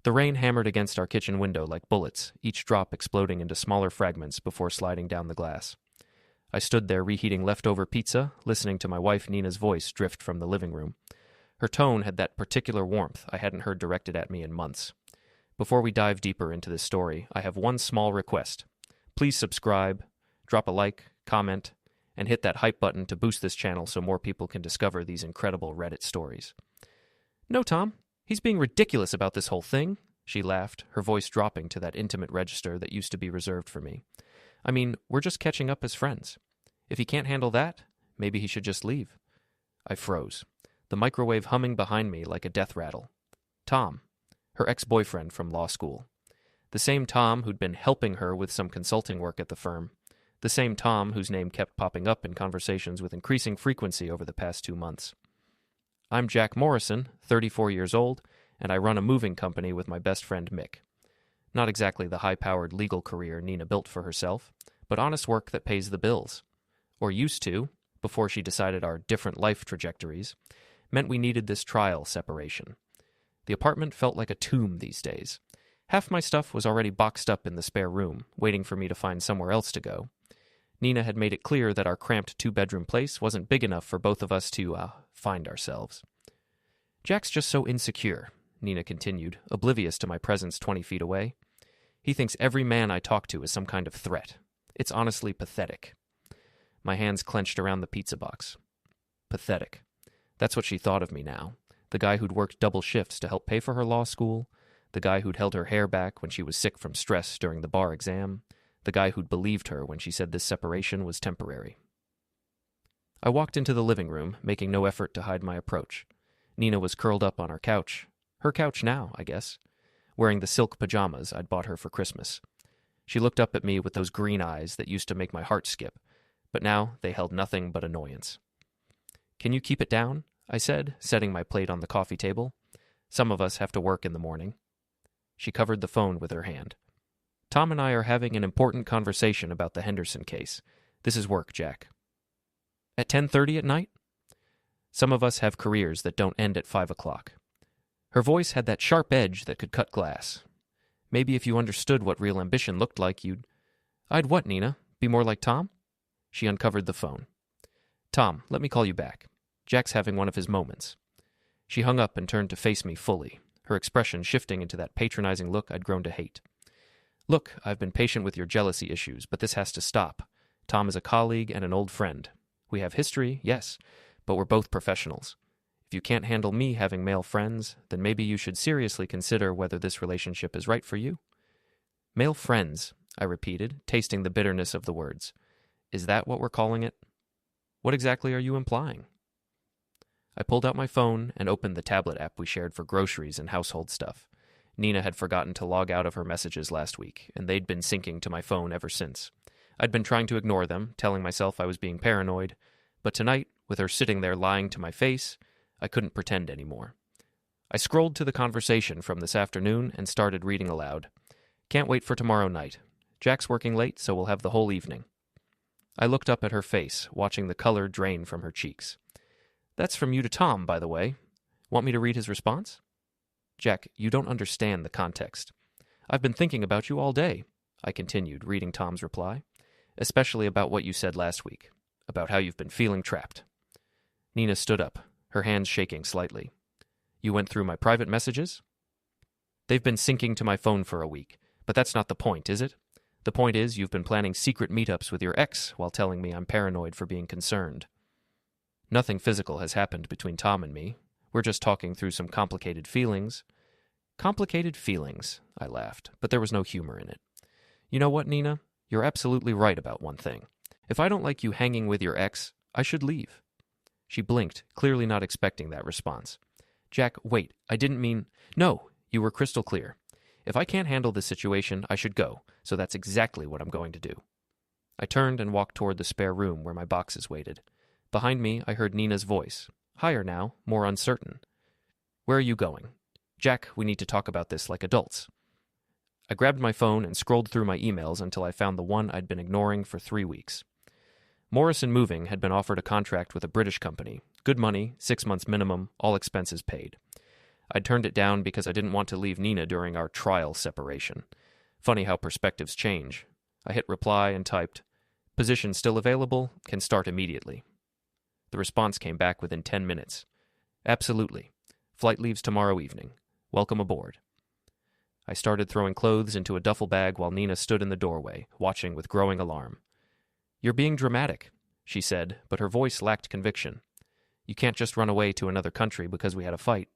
The rain hammered against our kitchen window like bullets, each drop exploding into smaller fragments before sliding down the glass. I stood there reheating leftover pizza, listening to my wife Nina's voice drift from the living room. Her tone had that particular warmth I hadn't heard directed at me in months. Before we dive deeper into this story, I have one small request. Please subscribe, drop a like, comment, and hit that hype button to boost this channel so more people can discover these incredible Reddit stories. No, Tom, he's being ridiculous about this whole thing, she laughed, her voice dropping to that intimate register that used to be reserved for me. I mean, we're just catching up as friends. If he can't handle that, maybe he should just leave. I froze, the microwave humming behind me like a death rattle. Tom, her ex-boyfriend from law school. The same Tom who'd been helping her with some consulting work at the firm. The same Tom whose name kept popping up in conversations with increasing frequency over the past 2 months. I'm Jack Morrison, 34 years old, and I run a moving company with my best friend Mick. Not exactly the high-powered legal career Nina built for herself, but honest work that pays the bills. Or used to, before she decided our different life trajectories, meant we needed this trial separation. The apartment felt like a tomb these days. Half my stuff was already boxed up in the spare room, waiting for me to find somewhere else to go. Nina had made it clear that our cramped 2-bedroom place wasn't big enough for both of us to, find ourselves. Jack's just so insecure, Nina continued, oblivious to my presence 20 feet away. He thinks every man I talk to is some kind of threat. It's honestly pathetic. My hands clenched around the pizza box. Pathetic. That's what she thought of me now. The guy who'd worked double shifts to help pay for her law school, the guy who'd held her hair back when she was sick from stress during the bar exam, the guy who'd believed her when she said this separation was temporary. I walked into the living room, making no effort to hide my approach. Nina was curled up on her couch. Her couch now, I guess, wearing the silk pajamas I'd bought her for Christmas. She looked up at me with those green eyes that used to make my heart skip, but now they held nothing but annoyance. Can you keep it down? I said, setting my plate on the coffee table. Some of us have to work in the morning. She covered the phone with her hand. Tom and I are having an important conversation about the Henderson case. This is work, Jack. At 10:30 at night? Some of us have careers that don't end at 5 o'clock. Her voice had that sharp edge that could cut glass. Maybe if you understood what real ambition looked like, you'd... I'd what, Nina? Be more like Tom? She uncovered the phone. Tom, let me call you back. Jack's having one of his moments. She hung up and turned to face me fully, her expression shifting into that patronizing look I'd grown to hate. Look, I've been patient with your jealousy issues, but this has to stop. Tom is a colleague and an old friend. We have history, yes, but we're both professionals. If you can't handle me having male friends, then maybe you should seriously consider whether this relationship is right for you. Male friends, I repeated, tasting the bitterness of the words. Is that what we're calling it? What exactly are you implying? I pulled out my phone and opened the tablet app we shared for groceries and household stuff. Nina had forgotten to log out of her messages last week, and they'd been syncing to my phone ever since. I'd been trying to ignore them, telling myself I was being paranoid, but tonight, with her sitting there lying to my face, I couldn't pretend anymore. I scrolled to the conversation from this afternoon and started reading aloud. Can't wait for tomorrow night. Jack's working late, so we'll have the whole evening. I looked up at her face, watching the color drain from her cheeks. That's from you to Tom, by the way. Want me to read his response? Jack, you don't understand the context. I've been thinking about you all day, I continued, reading Tom's reply, especially about what you said last week, about how you've been feeling trapped. Nina stood up, her hands shaking slightly. You went through my private messages? They've been syncing to my phone for a week, but that's not the point, is it? The point is you've been planning secret meetups with your ex while telling me I'm paranoid for being concerned. Nothing physical has happened between Tom and me. We're just talking through some complicated feelings. Complicated feelings, I laughed, but there was no humor in it. You know what, Nina? You're absolutely right about one thing. If I don't like you hanging with your ex, I should leave. She blinked, clearly not expecting that response. Jack, wait, I didn't mean... No, you were crystal clear. If I can't handle this situation, I should go, so that's exactly what I'm going to do. I turned and walked toward the spare room where my boxes waited. Behind me, I heard Nina's voice. Higher now, more uncertain. Where are you going? Jack, we need to talk about this like adults. I grabbed my phone and scrolled through my emails until I found the one I'd been ignoring for 3 weeks. Morrison Moving had been offered a contract with a British company. Good money, 6 months minimum, all expenses paid. I'd turned it down because I didn't want to leave Nina during our trial separation. Funny how perspectives change. I hit reply and typed, "Position still available, can start immediately." The response came back within 10 minutes. "Absolutely. Flight leaves tomorrow evening. Welcome aboard." I started throwing clothes into a duffel bag while Nina stood in the doorway, watching with growing alarm. "You're being dramatic," she said, but her voice lacked conviction. "You can't just run away to another country because we had a fight."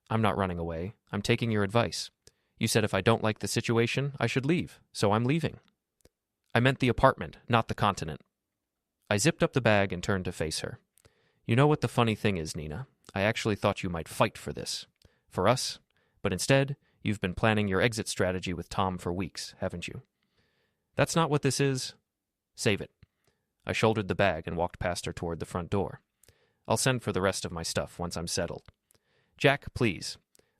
"I'm not running away. I'm taking your advice. You said if I don't like the situation, I should leave, so I'm leaving." "I meant the apartment, not the continent." I zipped up the bag and turned to face her. "You know what the funny thing is, Nina? I actually thought you might fight for this. For us. But instead, you've been planning your exit strategy with Tom for weeks, haven't you?" "That's not what this is." "Save it." I shouldered the bag and walked past her toward the front door. "I'll send for the rest of my stuff once I'm settled." "Jack, please.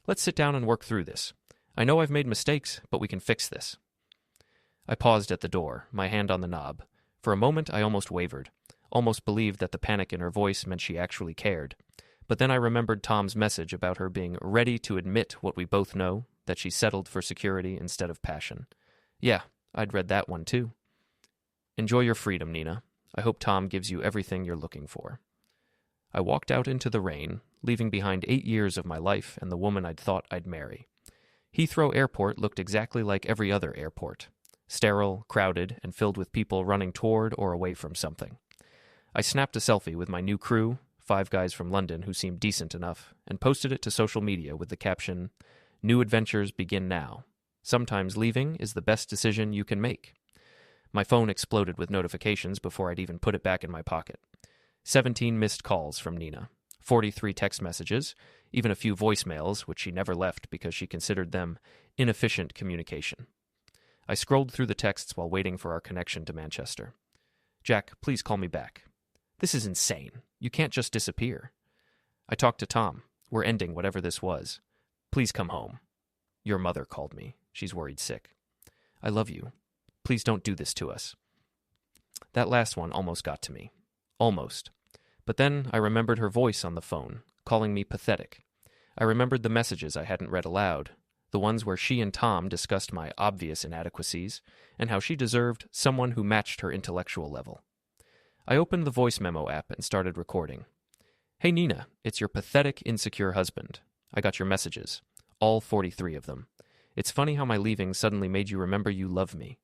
Let's sit down and work through this. I know I've made mistakes, but we can fix this." I paused at the door, my hand on the knob. For a moment, I almost wavered, almost believed that the panic in her voice meant she actually cared. But then I remembered Tom's message about her being ready to admit what we both know, that she settled for security instead of passion. Yeah, I'd read that one too. "Enjoy your freedom, Nina. I hope Tom gives you everything you're looking for." I walked out into the rain, leaving behind 8 years of my life and the woman I'd thought I'd marry. Heathrow Airport looked exactly like every other airport. Sterile, crowded, and filled with people running toward or away from something. I snapped a selfie with my new crew, 5 guys from London who seemed decent enough, and posted it to social media with the caption, "New adventures begin now. Sometimes leaving is the best decision you can make." My phone exploded with notifications before I'd even put it back in my pocket. 17 missed calls from Nina, 43 text messages, even a few voicemails, which she never left because she considered them inefficient communication. I scrolled through the texts while waiting for our connection to Manchester. "Jack, please call me back." "This is insane. You can't just disappear." "I talked to Tom. We're ending whatever this was. Please come home." "Your mother called me. She's worried sick." "I love you. Please don't do this to us." That last one almost got to me. Almost. But then I remembered her voice on the phone, calling me pathetic. I remembered the messages I hadn't read aloud, the ones where she and Tom discussed my obvious inadequacies, and how she deserved someone who matched her intellectual level. I opened the voice memo app and started recording. "Hey Nina, it's your pathetic, insecure husband. I got your messages. All 43 of them. It's funny how my leaving suddenly made you remember you love me.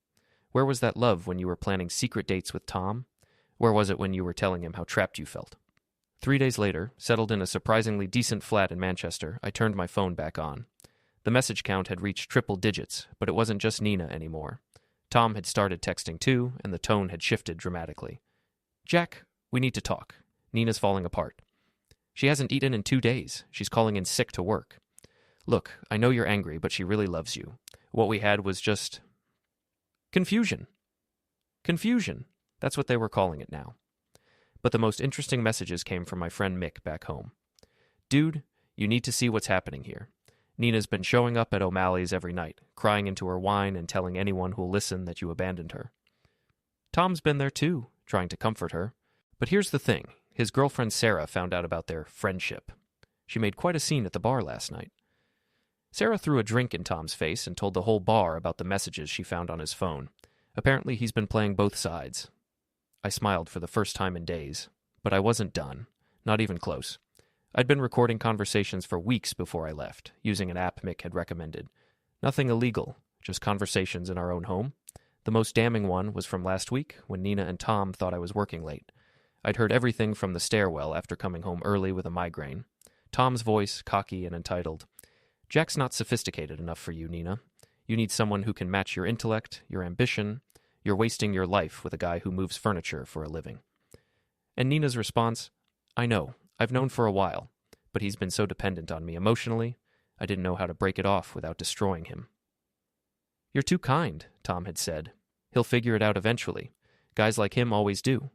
Where was that love when you were planning secret dates with Tom? Where was it when you were telling him how trapped you felt?" 3 days later, settled in a surprisingly decent flat in Manchester, I turned my phone back on. The message count had reached triple digits, but it wasn't just Nina anymore. Tom had started texting too, and the tone had shifted dramatically. "Jack, we need to talk. Nina's falling apart. She hasn't eaten in 2 days. She's calling in sick to work. Look, I know you're angry, but she really loves you. What we had was just confusion. Confusion. That's what they were calling it now." But the most interesting messages came from my friend Mick back home. "Dude, you need to see what's happening here. Nina's been showing up at O'Malley's every night, crying into her wine and telling anyone who'll listen that you abandoned her. Tom's been there too, trying to comfort her. But here's the thing. His girlfriend Sarah found out about their friendship. She made quite a scene at the bar last night. Sarah threw a drink in Tom's face and told the whole bar about the messages she found on his phone. Apparently he's been playing both sides." I smiled for the first time in days, but I wasn't done. Not even close. I'd been recording conversations for weeks before I left, using an app Mick had recommended. Nothing illegal, just conversations in our own home. The most damning one was from last week, when Nina and Tom thought I was working late. I'd heard everything from the stairwell after coming home early with a migraine. Tom's voice, cocky and entitled. "Jack's not sophisticated enough for you, Nina. You need someone who can match your intellect, your ambition. You're wasting your life with a guy who moves furniture for a living." And Nina's response, "I know. I've known for a while, but he's been so dependent on me emotionally, I didn't know how to break it off without destroying him." "You're too kind," Tom had said. "He'll figure it out eventually. Guys like him always do."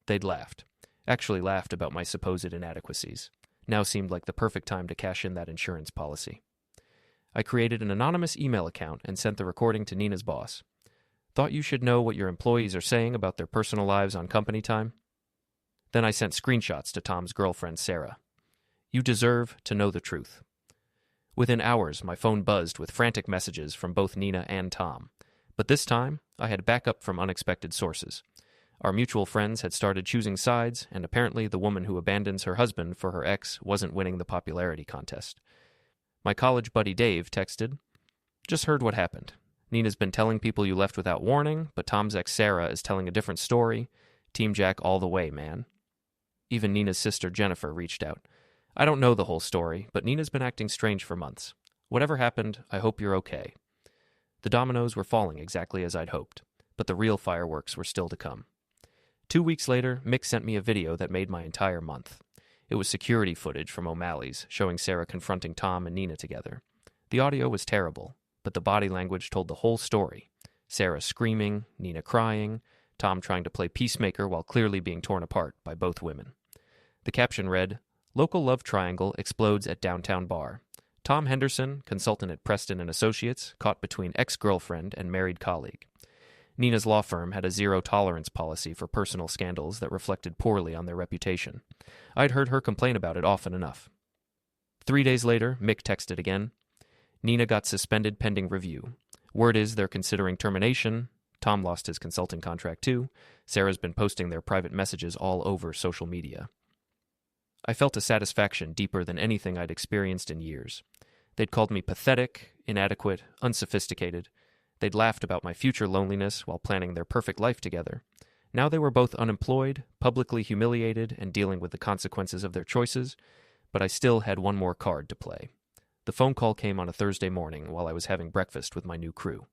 They'd laughed. Actually laughed about my supposed inadequacies. Now seemed like the perfect time to cash in that insurance policy. I created an anonymous email account and sent the recording to Nina's boss. "Thought you should know what your employees are saying about their personal lives on company time?" Then I sent screenshots to Tom's girlfriend, Sarah. "You deserve to know the truth. Within hours, my phone buzzed with frantic messages from both Nina and Tom. But this time, I had backup from unexpected sources. Our mutual friends had started choosing sides, and apparently the woman who abandons her husband for her ex wasn't winning the popularity contest. My college buddy Dave texted, "Just heard what happened. Nina's been telling people you left without warning, but Tom's ex Sarah is telling a different story. Team Jack all the way, man." Even Nina's sister Jennifer reached out. "I don't know the whole story, but Nina's been acting strange for months. Whatever happened, I hope you're okay." The dominoes were falling exactly as I'd hoped, but the real fireworks were still to come. 2 weeks later, Mick sent me a video that made my entire month. It was security footage from O'Malley's, showing Sarah confronting Tom and Nina together. The audio was terrible, but the body language told the whole story. Sarah screaming, Nina crying, Tom trying to play peacemaker while clearly being torn apart by both women. The caption read, "Local love triangle explodes at downtown bar. Tom Henderson, consultant at Preston and Associates, caught between ex-girlfriend and married colleague." Nina's law firm had a zero-tolerance policy for personal scandals that reflected poorly on their reputation. I'd heard her complain about it often enough. 3 days later, Mick texted again. "Nina got suspended pending review. Word is they're considering termination. Tom lost his consulting contract too. Sarah's been posting their private messages all over social media." I felt a satisfaction deeper than anything I'd experienced in years. They'd called me pathetic, inadequate, unsophisticated. They'd laughed about my future loneliness while planning their perfect life together. Now they were both unemployed, publicly humiliated, and dealing with the consequences of their choices, but I still had one more card to play. The phone call came on a Thursday morning while I was having breakfast with my new crew.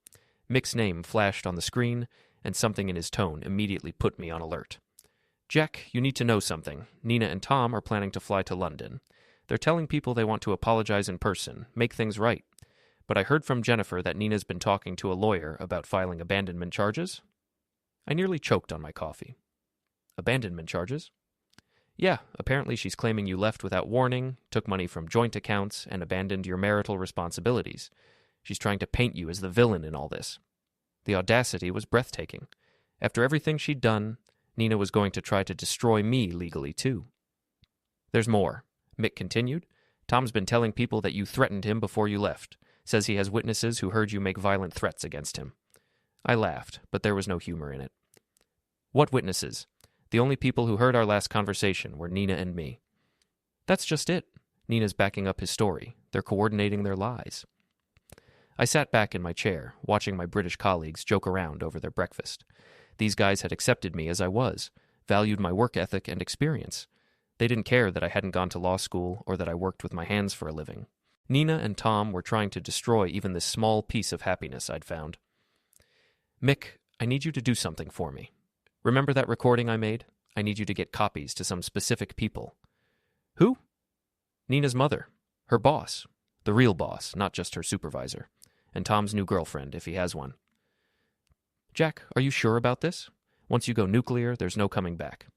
Mick's name flashed on the screen, and something in his tone immediately put me on alert. "Jack, you need to know something. Nina and Tom are planning to fly to London. They're telling people they want to apologize in person, make things right. But I heard from Jennifer that Nina's been talking to a lawyer about filing abandonment charges." I nearly choked on my coffee. "Abandonment charges?" "Yeah, apparently she's claiming you left without warning, took money from joint accounts, and abandoned your marital responsibilities. She's trying to paint you as the villain in all this." The audacity was breathtaking. After everything she'd done, Nina was going to try to destroy me legally, too. "There's more," Mick continued. "Tom's been telling people that you threatened him before you left. Says he has witnesses who heard you make violent threats against him." I laughed, but there was no humor in it. "What witnesses? The only people who heard our last conversation were Nina and me." "That's just it. Nina's backing up his story. They're coordinating their lies." I sat back in my chair, watching my British colleagues joke around over their breakfast. These guys had accepted me as I was, valued my work ethic and experience. They didn't care that I hadn't gone to law school or that I worked with my hands for a living. Nina and Tom were trying to destroy even this small piece of happiness I'd found. "Mick, I need you to do something for me. Remember that recording I made? I need you to get copies to some specific people." "Who?" "Nina's mother. Her boss. The real boss, not just her supervisor. And Tom's new girlfriend, if he has one." "Jack, are you sure about this? Once you go nuclear, there's no coming back."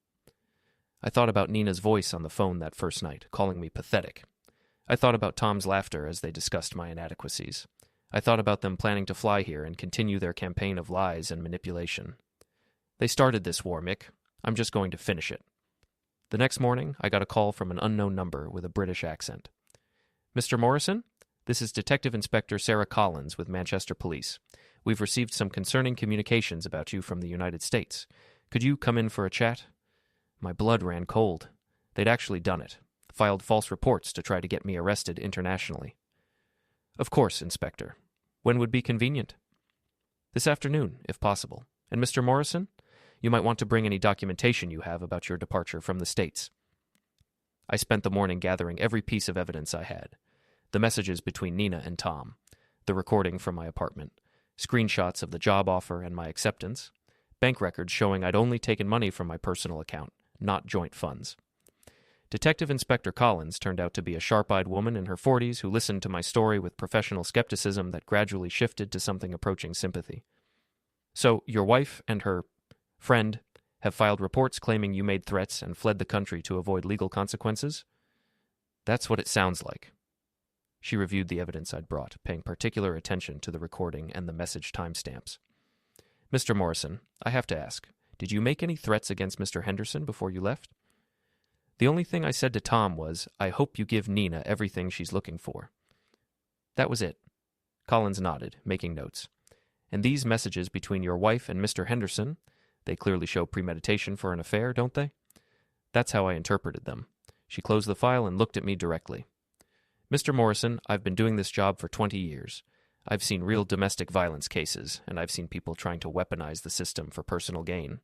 I thought about Nina's voice on the phone that first night, calling me pathetic. I thought about Tom's laughter as they discussed my inadequacies. I thought about them planning to fly here and continue their campaign of lies and manipulation. "They started this war, Mick. I'm just going to finish it." The next morning, I got a call from an unknown number with a British accent. "Mr. Morrison? This is Detective Inspector Sarah Collins with Manchester Police. We've received some concerning communications about you from the United States. Could you come in for a chat?" My blood ran cold. They'd actually done it. Filed false reports to try to get me arrested internationally. "Of course, Inspector. When would be convenient?" "This afternoon, if possible. And Mr. Morrison, you might want to bring any documentation you have about your departure from the States." I spent the morning gathering every piece of evidence I had. The messages between Nina and Tom, the recording from my apartment, screenshots of the job offer and my acceptance, bank records showing I'd only taken money from my personal account, not joint funds. Detective Inspector Collins turned out to be a sharp-eyed woman in her 40s who listened to my story with professional skepticism that gradually shifted to something approaching sympathy. "So, your wife and her friend have filed reports claiming you made threats and fled the country to avoid legal consequences?" "That's what it sounds like." She reviewed the evidence I'd brought, paying particular attention to the recording and the message timestamps. "Mr. Morrison, I have to ask, did you make any threats against Mr. Henderson before you left?" "The only thing I said to Tom was, I hope you give Nina everything she's looking for." That was it. Collins nodded, making notes. And these messages between your wife and Mr. Henderson, they clearly show premeditation for an affair, don't they? That's how I interpreted them. She closed the file and looked at me directly. Mr. Morrison, I've been doing this job for 20 years. I've seen real domestic violence cases, and I've seen people trying to weaponize the system for personal gain.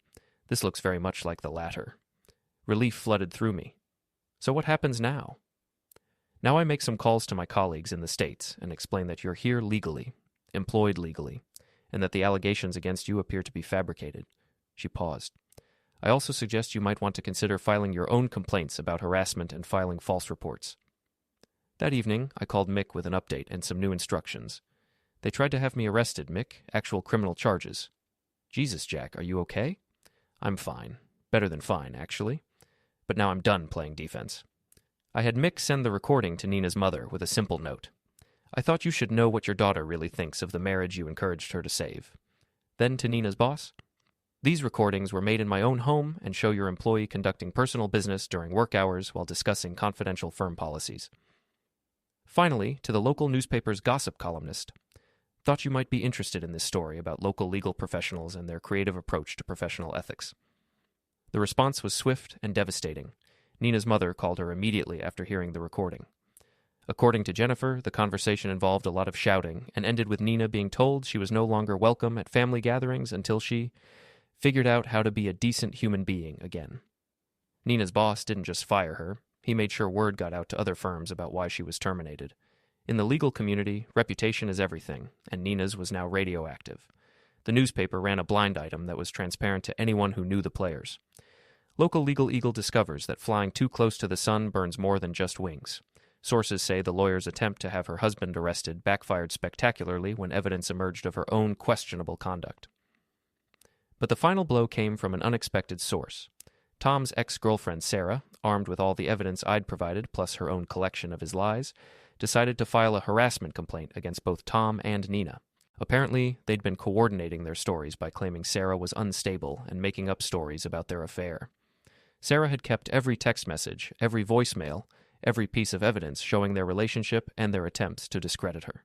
This looks very much like the latter. Relief flooded through me. So what happens now? Now I make some calls to my colleagues in the States and explain that you're here legally, employed legally, and that the allegations against you appear to be fabricated. She paused. I also suggest you might want to consider filing your own complaints about harassment and filing false reports. That evening, I called Mick with an update and some new instructions. They tried to have me arrested, Mick, actual criminal charges. Jesus, Jack, are you okay? I'm fine. Better than fine, actually. But now I'm done playing defense. I had Mick send the recording to Nina's mother with a simple note. I thought you should know what your daughter really thinks of the marriage you encouraged her to save. Then to Nina's boss. These recordings were made in my own home and show your employee conducting personal business during work hours while discussing confidential firm policies. Finally, to the local newspaper's gossip columnist. Thought you might be interested in this story about local legal professionals and their creative approach to professional ethics. The response was swift and devastating. Nina's mother called her immediately after hearing the recording. According to Jennifer, the conversation involved a lot of shouting and ended with Nina being told she was no longer welcome at family gatherings until she figured out how to be a decent human being again. Nina's boss didn't just fire her. He made sure word got out to other firms about why she was terminated. In the legal community, reputation is everything, and Nina's was now radioactive. The newspaper ran a blind item that was transparent to anyone who knew the players. Local Legal Eagle discovers that flying too close to the sun burns more than just wings. Sources say the lawyer's attempt to have her husband arrested backfired spectacularly when evidence emerged of her own questionable conduct. But the final blow came from an unexpected source. Tom's ex-girlfriend Sarah, armed with all the evidence I'd provided plus her own collection of his lies, decided to file a harassment complaint against both Tom and Nina. Apparently, they'd been coordinating their stories by claiming Sarah was unstable and making up stories about their affair. Sarah had kept every text message, every voicemail, every piece of evidence showing their relationship and their attempts to discredit her.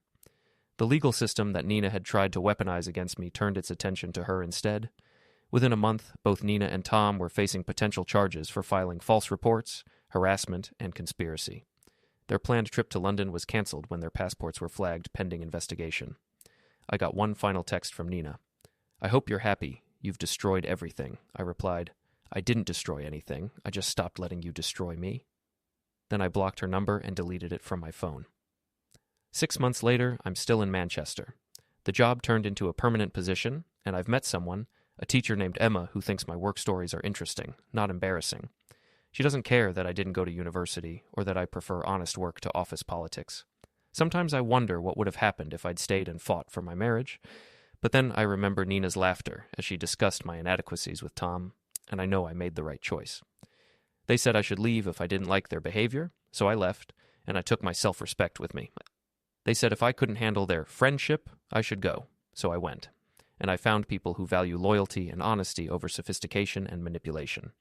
The legal system that Nina had tried to weaponize against me turned its attention to her instead. Within a month, both Nina and Tom were facing potential charges for filing false reports, harassment, and conspiracy. Their planned trip to London was canceled when their passports were flagged pending investigation. I got one final text from Nina. I hope you're happy. You've destroyed everything. I replied, I didn't destroy anything. I just stopped letting you destroy me. Then I blocked her number and deleted it from my phone. 6 months later, I'm still in Manchester. The job turned into a permanent position, and I've met someone, a teacher named Emma, who thinks my work stories are interesting, not embarrassing. She doesn't care that I didn't go to university or that I prefer honest work to office politics. Sometimes I wonder what would have happened if I'd stayed and fought for my marriage, but then I remember Nina's laughter as she discussed my inadequacies with Tom, and I know I made the right choice. They said I should leave if I didn't like their behavior, so I left, and I took my self-respect with me. They said if I couldn't handle their friendship, I should go, so I went. And I found people who value loyalty and honesty over sophistication and manipulation.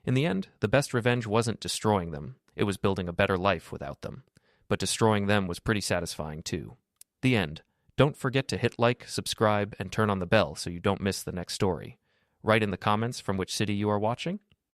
In the end, the best revenge wasn't destroying them. It was building a better life without them. But destroying them was pretty satisfying, too. The end. Don't forget to hit like, subscribe, and turn on the bell so you don't miss the next story. Write in the comments from which city you are watching,